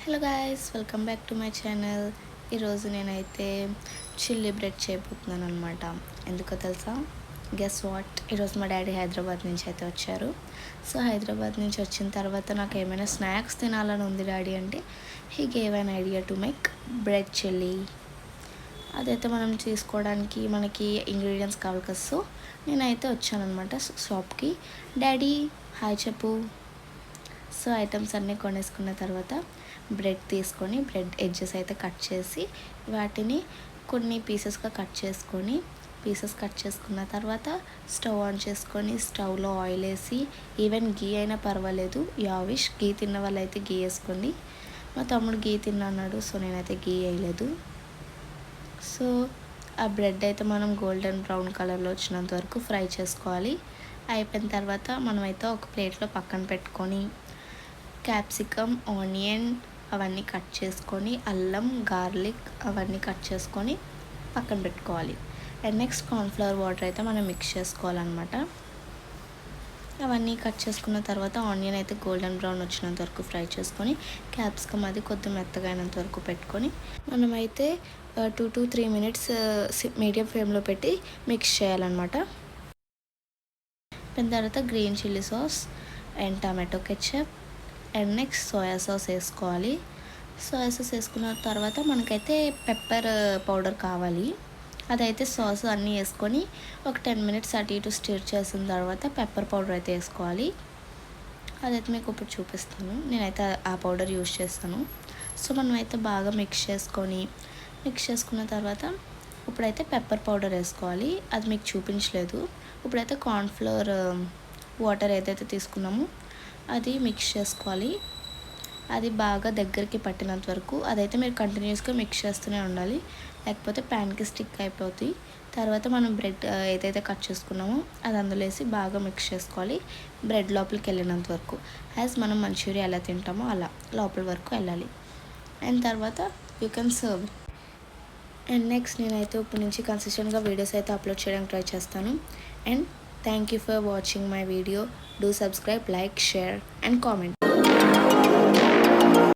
Hello guys, welcome back to my channel. ఈరోజు నేనైతే chilli bread చేయబోతున్నాను అనమాట. ఎందుకో తెలుసా? గెస్ వాట్, ఈరోజు మా డాడీ హైదరాబాద్ నుంచి అయితే వచ్చారు. సో హైదరాబాద్ నుంచి వచ్చిన తర్వాత నాకు ఏమైనా స్నాక్స్ తినాలని ఉంది డాడీ అంటే he gave an idea to make bread chilli. అదైతే మనం చేసుకోవడానికి మనకి ఇంగ్రీడియంట్స్ కావాలి కదా. సో నేనైతే వచ్చానమాట షాప్కి. డాడీ హాయ్ చెప్పు. సో ఐటమ్స్ అన్నీ కొనేసుకున్న తర్వాత బ్రెడ్ తీసుకొని బ్రెడ్ ఎడ్జెస్ అయితే కట్ చేసి వాటిని కొన్ని పీసెస్ కట్ చేసుకున్న తర్వాత స్టవ్ ఆన్ చేసుకొని స్టవ్లో ఆయిల్ వేసి, ఈవెన్ గీ అయినా పర్వాలేదు, యావిష్ గీ తిన్న వాళ్ళైతే గీ వేసుకోండి. మా తమ్ముడు గీ తిన్నాడు, సో నేనైతే గీ వేయలేదు. సో ఆ బ్రెడ్ అయితే మనం గోల్డెన్ బ్రౌన్ కలర్లో వచ్చినంత వరకు ఫ్రై చేసుకోవాలి. అయిపోయిన తర్వాత మనమైతే ఒక ప్లేట్లో పక్కన పెట్టుకొని క్యాప్సికమ్, ఆనియన్ అవన్నీ కట్ చేసుకొని, అల్లం, గార్లిక్ అవన్నీ కట్ చేసుకొని పక్కన పెట్టుకోవాలి. అండ్ నెక్స్ట్ కార్న్ఫ్లవర్ వాటర్ అయితే మనం మిక్స్ చేసుకోవాలన్నమాట. అవన్నీ కట్ చేసుకున్న తర్వాత ఆనియన్ అయితే గోల్డెన్ బ్రౌన్ వచ్చినంత వరకు ఫ్రై చేసుకొని, క్యాప్సికమ్ అది కొద్ది మెత్తగా అయినంత వరకు పెట్టుకొని మనమైతే 2 to 3 minutes మీడియం ఫ్లేమ్లో పెట్టి మిక్స్ చేయాలన్నమాట. దాని తర్వాత green chilli sauce and tomato ketchup and next soya sauce వేసుకోవాలి. సోయా సాస్ వేసుకున్న తర్వాత మనకైతే పెప్పర్ పౌడర్ కావాలి. అదైతే సాస్ అన్నీ వేసుకొని ఒక 10 minutes అటు ఇటు స్టిర్ చేసిన తర్వాత పెప్పర్ పౌడర్ అయితే వేసుకోవాలి. అదైతే మీకు ఇప్పుడు చూపిస్తాను. నేనైతే ఆ పౌడర్ యూజ్ చేస్తాను. సో మనమైతే బాగా మిక్స్ చేసుకున్న తర్వాత ఇప్పుడైతే పెప్పర్ పౌడర్ వేసుకోవాలి. అది మీకు చూపించలేదు. ఇప్పుడైతే కార్న్ఫ్లవర్ వాటర్ ఏదైతే తీసుకున్నామో అది మిక్స్ చేసుకోవాలి. అది బాగా దగ్గరికి పట్టినంత వరకు అదైతే మీరు కంటిన్యూస్గా మిక్స్ చేస్తూనే ఉండాలి, లేకపోతే ప్యాన్కి స్టిక్ అయిపోతుంది. తర్వాత మనం బ్రెడ్ ఏదైతే కట్ చేసుకున్నామో అది అందులో వేసి బాగా మిక్స్ చేసుకోవాలి, బ్రెడ్ లోపలికి వెళ్ళినంత వరకు. యాజ్ మనం మంచూరియా ఎలా తింటామో అలా లోపల వరకు వెళ్ళాలి. అండ్ తర్వాత you can serve. And next నేనైతే ఇప్పటి నుంచి కన్సిస్టెంట్గా వీడియోస్ అయితే అప్లోడ్ చేయడానికి ట్రై చేస్తాను. And thank you for watching my video. Do subscribe, like, share and comment.